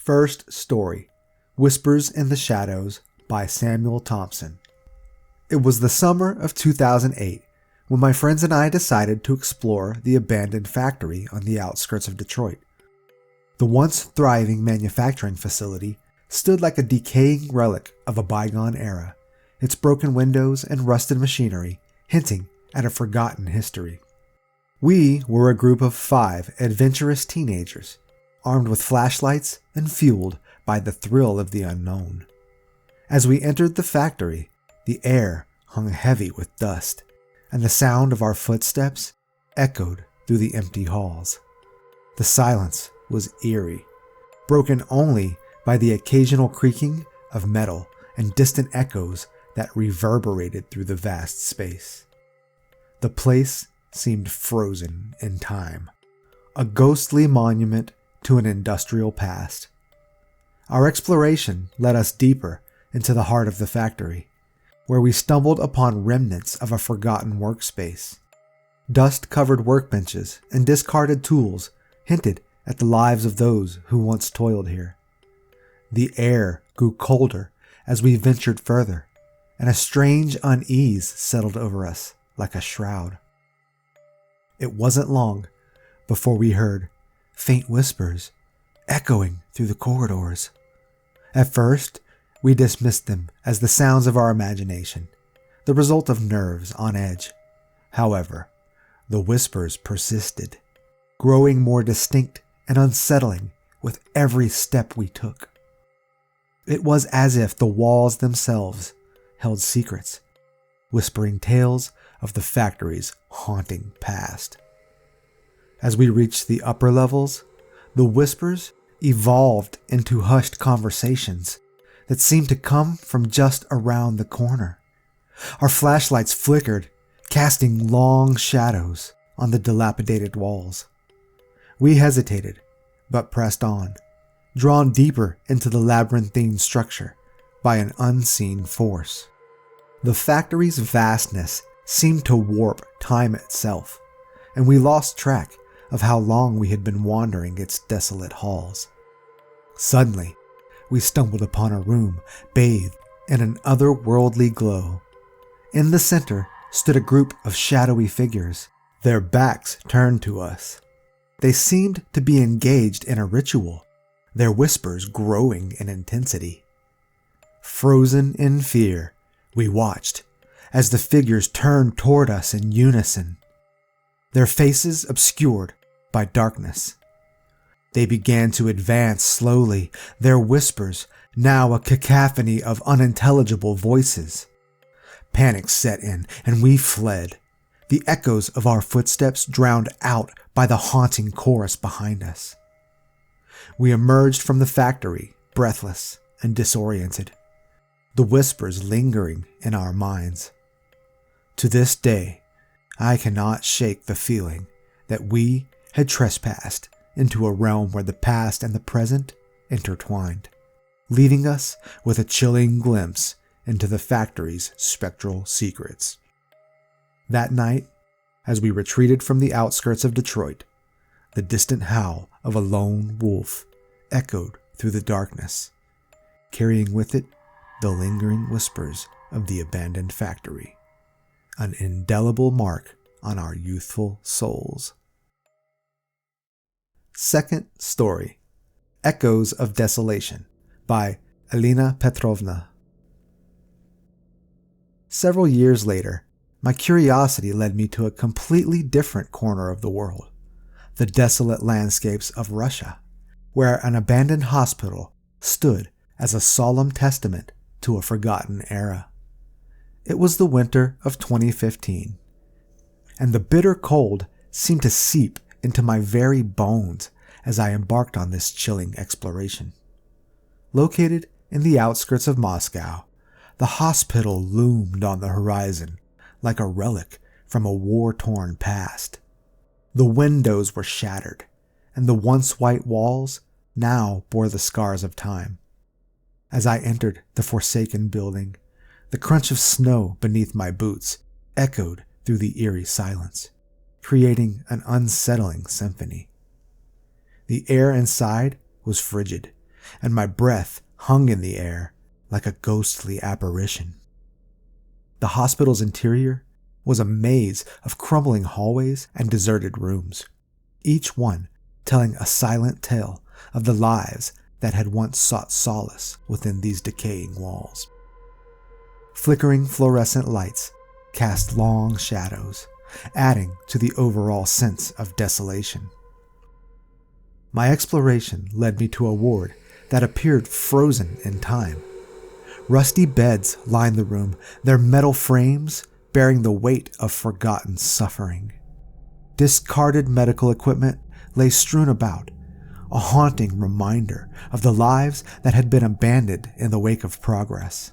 First story, Whispers in the Shadows by Samuel Thompson. It was the summer of 2008 when my friends and I decided to explore the abandoned factory on the outskirts of Detroit. The once thriving manufacturing facility stood like a decaying relic of a bygone era, its broken windows and rusted machinery hinting at a forgotten history. We were a group of 5 adventurous teenagers, armed with flashlights and fueled by the thrill of the unknown. As we entered the factory, the air hung heavy with dust, and the sound of our footsteps echoed through the empty halls. The silence was eerie, broken only by the occasional creaking of metal and distant echoes that reverberated through the vast space. The place seemed frozen in time, a ghostly monument to an industrial past. Our exploration led us deeper into the heart of the factory, where we stumbled upon remnants of a forgotten workspace. Dust-covered workbenches and discarded tools hinted at the lives of those who once toiled here. The air grew colder as we ventured further, and a strange unease settled over us like a shroud. It wasn't long before we heard faint whispers echoing through the corridors. At first, we dismissed them as the sounds of our imagination, the result of nerves on edge. However, the whispers persisted, growing more distinct and unsettling with every step we took. It was as if the walls themselves held secrets, whispering tales of the factory's haunting past. As we reached the upper levels, the whispers evolved into hushed conversations that seemed to come from just around the corner. Our flashlights flickered, casting long shadows on the dilapidated walls. We hesitated, but pressed on, drawn deeper into the labyrinthine structure by an unseen force. The factory's vastness seemed to warp time itself, and we lost track of how long we had been wandering its desolate halls. Suddenly, we stumbled upon a room bathed in an otherworldly glow. In the center stood a group of shadowy figures, their backs turned to us. They seemed to be engaged in a ritual, their whispers growing in intensity. Frozen in fear, we watched as the figures turned toward us in unison, their faces obscured by darkness. They began to advance slowly, their whispers now a cacophony of unintelligible voices. Panic set in, and we fled, the echoes of our footsteps drowned out by the haunting chorus behind us. We emerged from the factory, breathless and disoriented, the whispers lingering in our minds. To this day, I cannot shake the feeling that we had trespassed into a realm where the past and the present intertwined, leaving us with a chilling glimpse into the factory's spectral secrets. That night, as we retreated from the outskirts of Detroit, the distant howl of a lone wolf echoed through the darkness, carrying with it the lingering whispers of the abandoned factory, an indelible mark on our youthful souls. Second story, Echoes of Desolation by Elena Petrovna. Several years later, my curiosity led me to a completely different corner of the world, the desolate landscapes of Russia, where an abandoned hospital stood as a solemn testament to a forgotten era. It was the winter of 2015, and the bitter cold seemed to seep into my very bones as I embarked on this chilling exploration. Located in the outskirts of Moscow, the hospital loomed on the horizon like a relic from a war-torn past. The windows were shattered, and the once white walls now bore the scars of time. As I entered the forsaken building, the crunch of snow beneath my boots echoed through the eerie silence, creating an unsettling symphony. The air inside was frigid, and my breath hung in the air like a ghostly apparition. The hospital's interior was a maze of crumbling hallways and deserted rooms, each one telling a silent tale of the lives that had once sought solace within these decaying walls. Flickering fluorescent lights cast long shadows, adding to the overall sense of desolation. My exploration led me to a ward that appeared frozen in time. Rusty beds lined the room, their metal frames bearing the weight of forgotten suffering. Discarded medical equipment lay strewn about, a haunting reminder of the lives that had been abandoned in the wake of progress.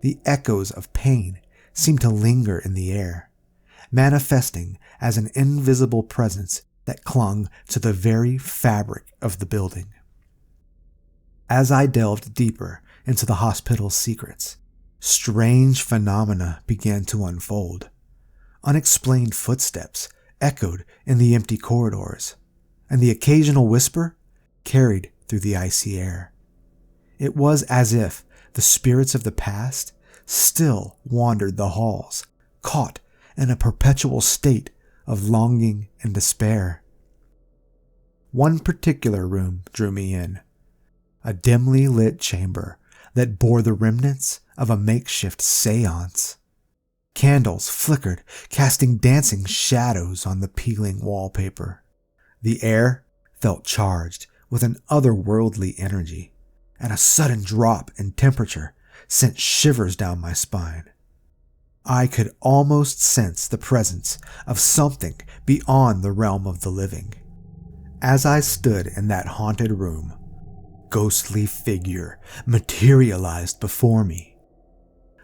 The echoes of pain seemed to linger in the air, manifesting as an invisible presence that clung to the very fabric of the building. As I delved deeper into the hospital's secrets, strange phenomena began to unfold. Unexplained footsteps echoed in the empty corridors, and the occasional whisper carried through the icy air. It was as if the spirits of the past still wandered the halls, caught in a perpetual state of longing and despair. One particular room drew me in, a dimly lit chamber that bore the remnants of a makeshift seance. Candles flickered, casting dancing shadows on the peeling wallpaper. The air felt charged with an otherworldly energy, and a sudden drop in temperature sent shivers down my spine. I could almost sense the presence of something beyond the realm of the living. As I stood in that haunted room, ghostly figure materialized before me.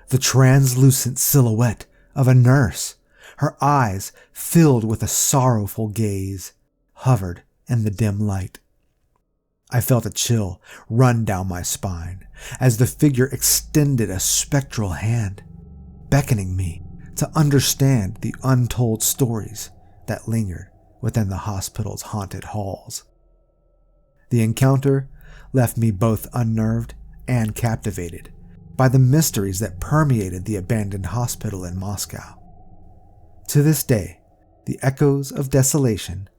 The translucent silhouette of a nurse, her eyes filled with a sorrowful gaze, hovered in the dim light. I felt a chill run down my spine as the figure extended a spectral hand, beckoning me to understand the untold stories that lingered within the hospital's haunted halls. The encounter left me both unnerved and captivated by the mysteries that permeated the abandoned hospital in Moscow. To this day, the echoes of desolation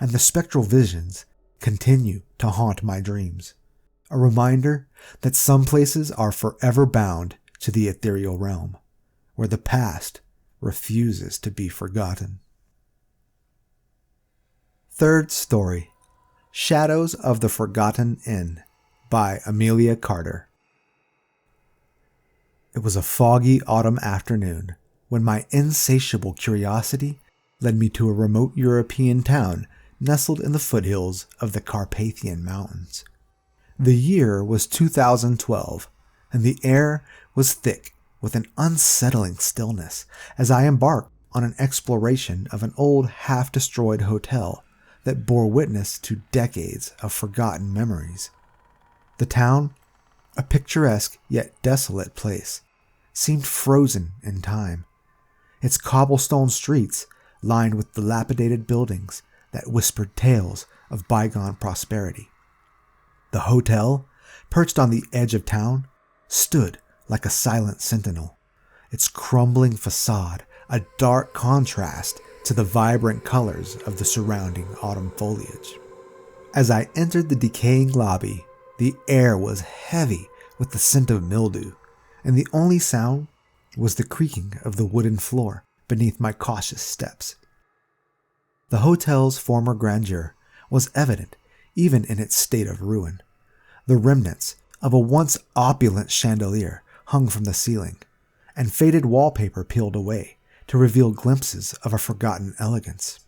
and the spectral visions continue to haunt my dreams, a reminder that some places are forever bound to the ethereal realm, where the past refuses to be forgotten. Third story, Shadows of the Forgotten Inn by Amelia Carter. It was a foggy autumn afternoon when my insatiable curiosity led me to a remote European town nestled in the foothills of the Carpathian Mountains. The year was 2012, and the air was thick with an unsettling stillness as I embarked on an exploration of an old half-destroyed hotel that bore witness to decades of forgotten memories. The town, a picturesque yet desolate place, seemed frozen in time, its cobblestone streets lined with dilapidated buildings that whispered tales of bygone prosperity. The hotel, perched on the edge of town, stood like a silent sentinel, its crumbling facade a dark contrast to the vibrant colors of the surrounding autumn foliage. As I entered the decaying lobby, the air was heavy with the scent of mildew, and the only sound was the creaking of the wooden floor beneath my cautious steps. The hotel's former grandeur was evident even in its state of ruin. The remnants of a once opulent chandelier hung from the ceiling, and faded wallpaper peeled away to reveal glimpses of a forgotten elegance.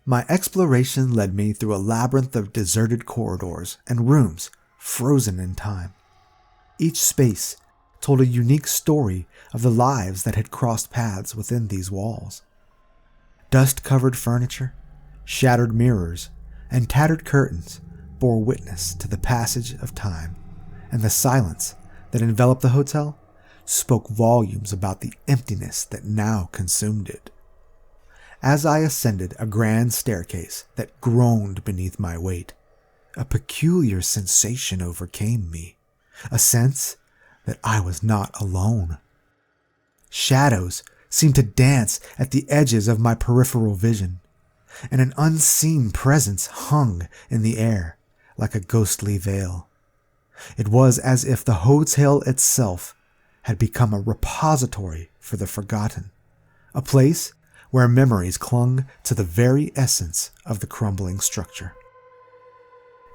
My exploration led me through a labyrinth of deserted corridors and rooms frozen in time. Each space told a unique story of the lives that had crossed paths within these walls. Dust-covered furniture, shattered mirrors, and tattered curtains bore witness to the passage of time, and the silence that enveloped the hotel spoke volumes about the emptiness that now consumed it. As I ascended a grand staircase that groaned beneath my weight, a peculiar sensation overcame me, a sense that I was not alone. Shadows seemed to dance at the edges of my peripheral vision, and an unseen presence hung in the air like a ghostly veil. It was as if the hotel itself had become a repository for the forgotten, a place where memories clung to the very essence of the crumbling structure.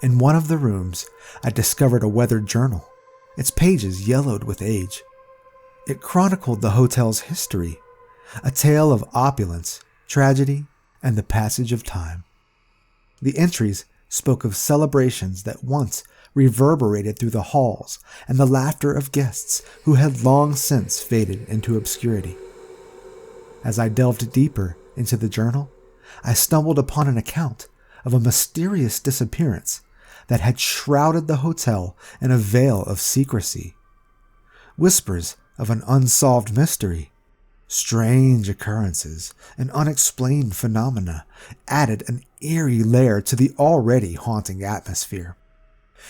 In one of the rooms, I discovered a weathered journal, its pages yellowed with age. It chronicled the hotel's history, a tale of opulence, tragedy, and the passage of time. The entries spoke of celebrations that once reverberated through the halls and the laughter of guests who had long since faded into obscurity. As I delved deeper into the journal, I stumbled upon an account of a mysterious disappearance that had shrouded the hotel in a veil of secrecy. Whispers of an unsolved mystery, strange occurrences, and unexplained phenomena added an eerie layer to the already haunting atmosphere.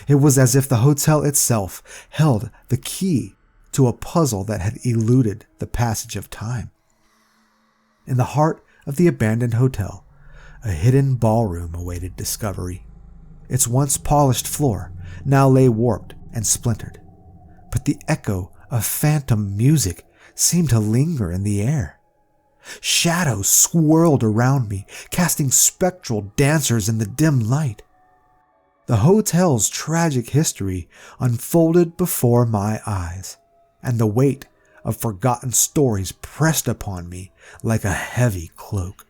It was as if the hotel itself held the key to a puzzle that had eluded the passage of time. In the heart of the abandoned hotel, a hidden ballroom awaited discovery. Its once polished floor now lay warped and splintered, but the echo of phantom music seemed to linger in the air. Shadows swirled around me, casting spectral dancers in the dim light. The hotel's tragic history unfolded before my eyes, and the weight of forgotten stories pressed upon me like a heavy cloak.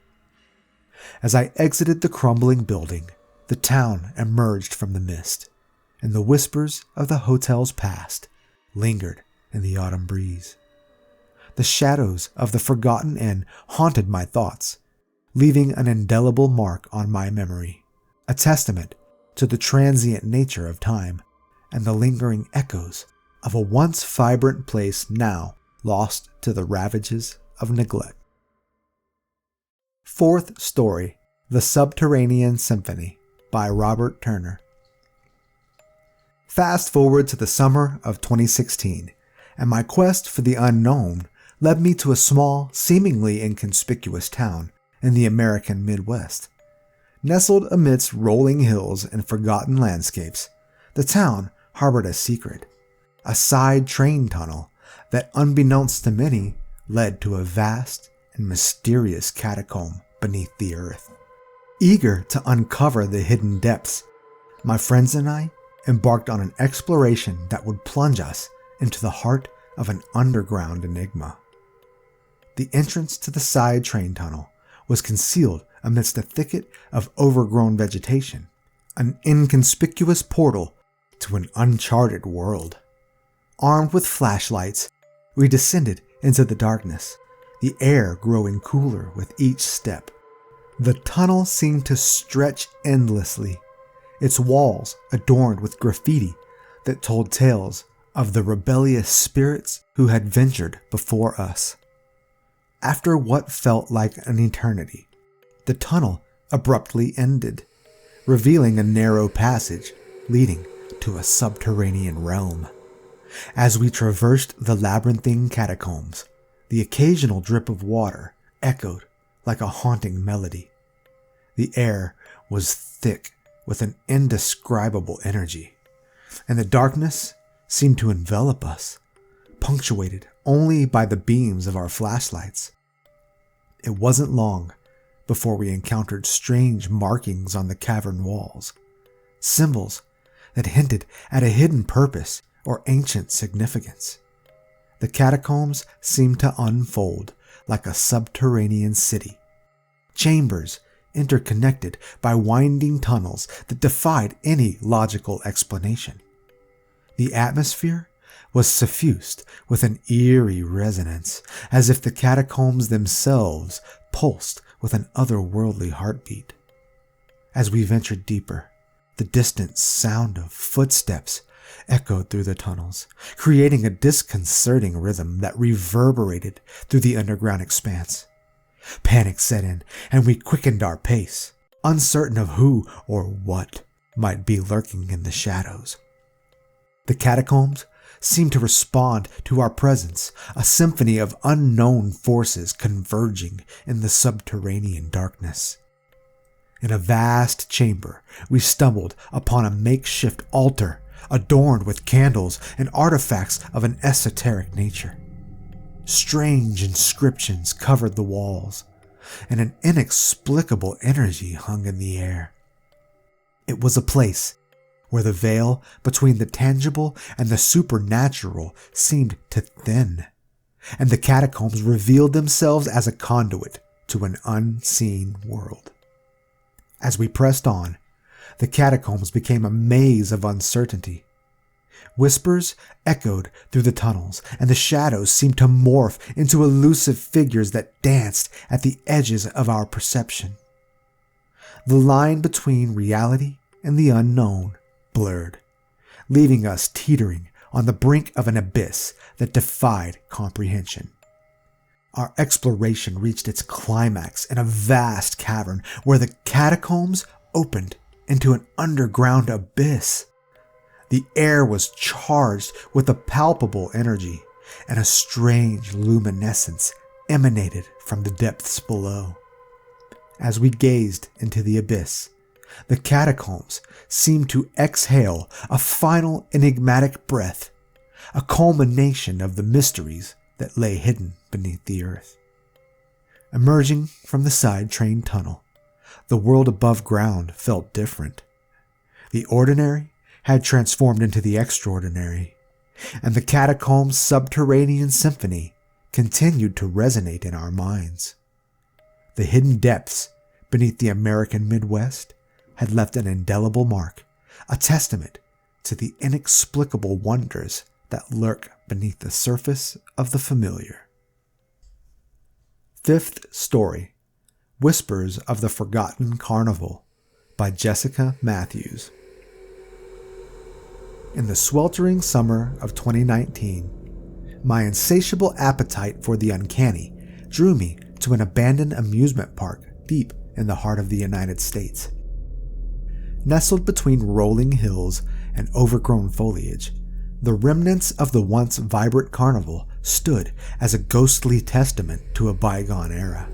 As I exited the crumbling building, the town emerged from the mist, and the whispers of the hotel's past lingered in the autumn breeze. The shadows of the forgotten inn haunted my thoughts, leaving an indelible mark on my memory, a testament to the transient nature of time and the lingering echoes of a once vibrant place now lost to the ravages of neglect. Fourth story, The Subterranean Symphony by Robert Turner. Fast forward to the summer of 2016, and my quest for the unknown led me to a small, seemingly inconspicuous town in the American Midwest. Nestled amidst rolling hills and forgotten landscapes, the town harbored a secret, a side train tunnel that, unbeknownst to many, led to a vast and mysterious catacomb beneath the earth. Eager to uncover the hidden depths, my friends and I embarked on an exploration that would plunge us into the heart of an underground enigma. The entrance to the side train tunnel was concealed amidst a thicket of overgrown vegetation, an inconspicuous portal to an uncharted world. Armed with flashlights, we descended into the darkness, the air growing cooler with each step. The tunnel seemed to stretch endlessly, its walls adorned with graffiti that told tales of the rebellious spirits who had ventured before us. After what felt like an eternity, the tunnel abruptly ended, revealing a narrow passage leading to a subterranean realm. As we traversed the labyrinthine catacombs, the occasional drip of water echoed like a haunting melody. The air was thick with an indescribable energy, and the darkness seemed to envelop us, punctuated only by the beams of our flashlights. It wasn't long before we encountered strange markings on the cavern walls, symbols that hinted at a hidden purpose or ancient significance. The catacombs seemed to unfold like a subterranean city, chambers interconnected by winding tunnels that defied any logical explanation. The atmosphere was suffused with an eerie resonance, as if the catacombs themselves pulsed with an otherworldly heartbeat. As we ventured deeper, the distant sound of footsteps echoed through the tunnels, creating a disconcerting rhythm that reverberated through the underground expanse. Panic set in, and we quickened our pace, uncertain of who or what might be lurking in the shadows. The catacombs seemed to respond to our presence, a symphony of unknown forces converging in the subterranean darkness. In a vast chamber, we stumbled upon a makeshift altar adorned with candles and artifacts of an esoteric nature. Strange inscriptions covered the walls, and an inexplicable energy hung in the air. It was a place where the veil between the tangible and the supernatural seemed to thin, and the catacombs revealed themselves as a conduit to an unseen world. As we pressed on, the catacombs became a maze of uncertainty. Whispers echoed through the tunnels, and the shadows seemed to morph into elusive figures that danced at the edges of our perception. The line between reality and the unknown blurred, leaving us teetering on the brink of an abyss that defied comprehension. Our exploration reached its climax in a vast cavern where the catacombs opened into an underground abyss. The air was charged with a palpable energy, and a strange luminescence emanated from the depths below. As we gazed into the abyss, the catacombs seemed to exhale a final enigmatic breath, a culmination of the mysteries that lay hidden beneath the earth. Emerging from the side train tunnel, the world above ground felt different. The ordinary had transformed into the extraordinary, and the catacombs' subterranean symphony continued to resonate in our minds. The hidden depths beneath the American Midwest had left an indelible mark, a testament to the inexplicable wonders that lurk beneath the surface of the familiar. Fifth story, Whispers of the Forgotten Carnival, by Jessica Matthews. In the sweltering summer of 2019, my insatiable appetite for the uncanny drew me to an abandoned amusement park deep in the heart of the United States. Nestled between rolling hills and overgrown foliage, the remnants of the once vibrant carnival stood as a ghostly testament to a bygone era.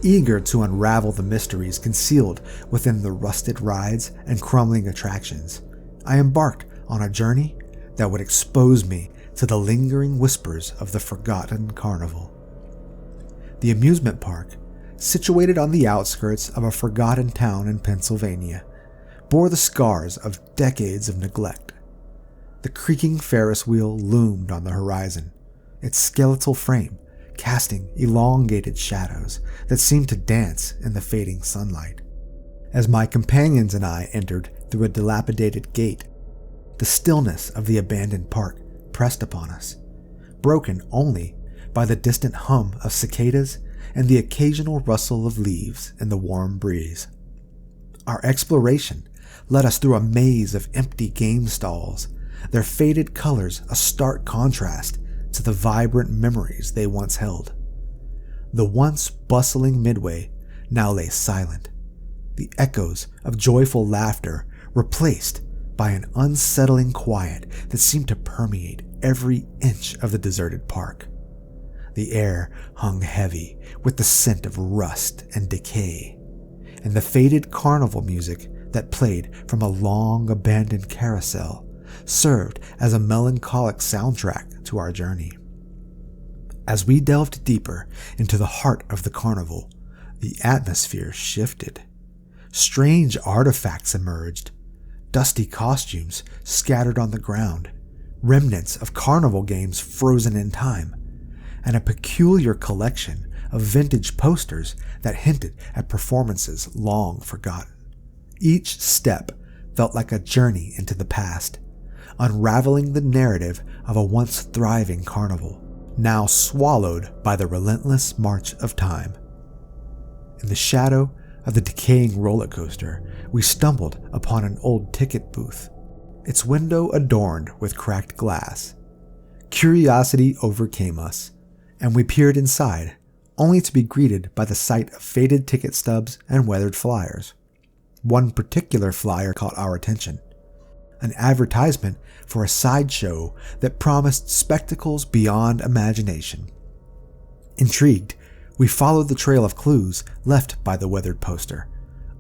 Eager to unravel the mysteries concealed within the rusted rides and crumbling attractions, I embarked on a journey that would expose me to the lingering whispers of the forgotten carnival. The amusement park, situated on the outskirts of a forgotten town in Pennsylvania, bore the scars of decades of neglect. The creaking Ferris wheel loomed on the horizon, its skeletal frame casting elongated shadows that seemed to dance in the fading sunlight. As my companions and I entered through a dilapidated gate, the stillness of the abandoned park pressed upon us, broken only by the distant hum of cicadas and the occasional rustle of leaves in the warm breeze. Our exploration led us through a maze of empty game stalls, their faded colors a stark contrast to the vibrant memories they once held. The once bustling midway now lay silent, the echoes of joyful laughter replaced by an unsettling quiet that seemed to permeate every inch of the deserted park. The air hung heavy with the scent of rust and decay, and the faded carnival music that played from a long abandoned carousel served as a melancholic soundtrack to our journey. As we delved deeper into the heart of the carnival, the atmosphere shifted. Strange artifacts emerged, dusty costumes scattered on the ground, remnants of carnival games frozen in time, and a peculiar collection of vintage posters that hinted at performances long forgotten. Each step felt like a journey into the past, unraveling the narrative of a once thriving carnival, now swallowed by the relentless march of time. In the shadow of the decaying roller coaster, we stumbled upon an old ticket booth, its window adorned with cracked glass. Curiosity overcame us, and we peered inside, only to be greeted by the sight of faded ticket stubs and weathered flyers. One particular flyer caught our attention. An advertisement for a sideshow that promised spectacles beyond imagination. Intrigued, we followed the trail of clues left by the weathered poster,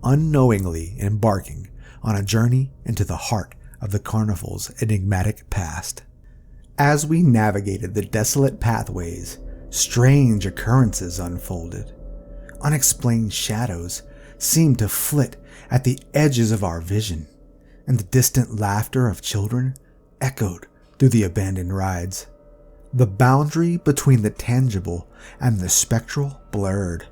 unknowingly embarking on a journey into the heart of the carnival's enigmatic past. As we navigated the desolate pathways, strange occurrences unfolded. Unexplained shadows seemed to flit at the edges of our vision, and the distant laughter of children echoed through the abandoned rides. The boundary between the tangible and the spectral blurred,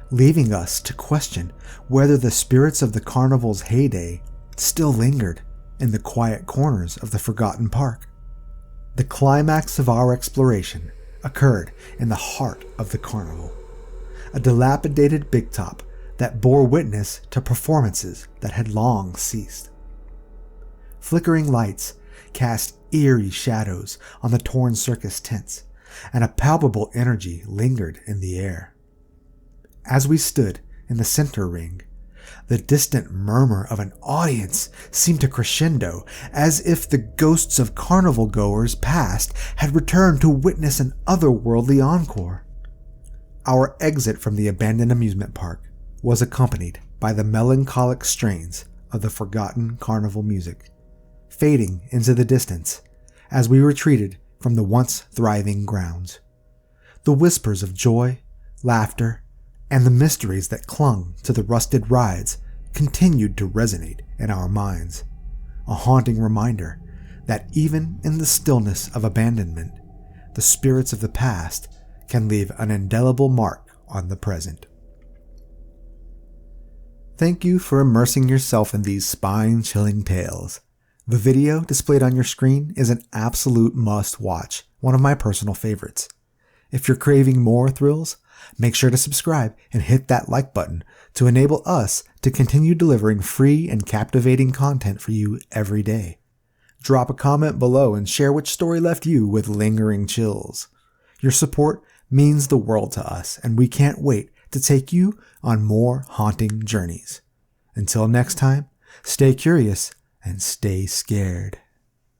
leaving us to question whether the spirits of the carnival's heyday still lingered in the quiet corners of the forgotten park. The climax of our exploration occurred in the heart of the carnival, a dilapidated big top that bore witness to performances that had long ceased. Flickering lights cast eerie shadows on the torn circus tents, and a palpable energy lingered in the air. As we stood in the center ring, the distant murmur of an audience seemed to crescendo, as if the ghosts of carnival goers past had returned to witness an otherworldly encore. Our exit from the abandoned amusement park was accompanied by the melancholic strains of the forgotten carnival music, fading into the distance as we retreated from the once thriving grounds. The whispers of joy, laughter, and the mysteries that clung to the rusted rides continued to resonate in our minds, a haunting reminder that even in the stillness of abandonment, the spirits of the past can leave an indelible mark on the present. Thank you for immersing yourself in these spine-chilling tales. The video displayed on your screen is an absolute must-watch, one of my personal favorites. If you're craving more thrills, make sure to subscribe and hit that like button to enable us to continue delivering free and captivating content for you every day. Drop a comment below and share which story left you with lingering chills. Your support means the world to us, and we can't wait to take you on more haunting journeys. Until next time, stay curious and stay scared.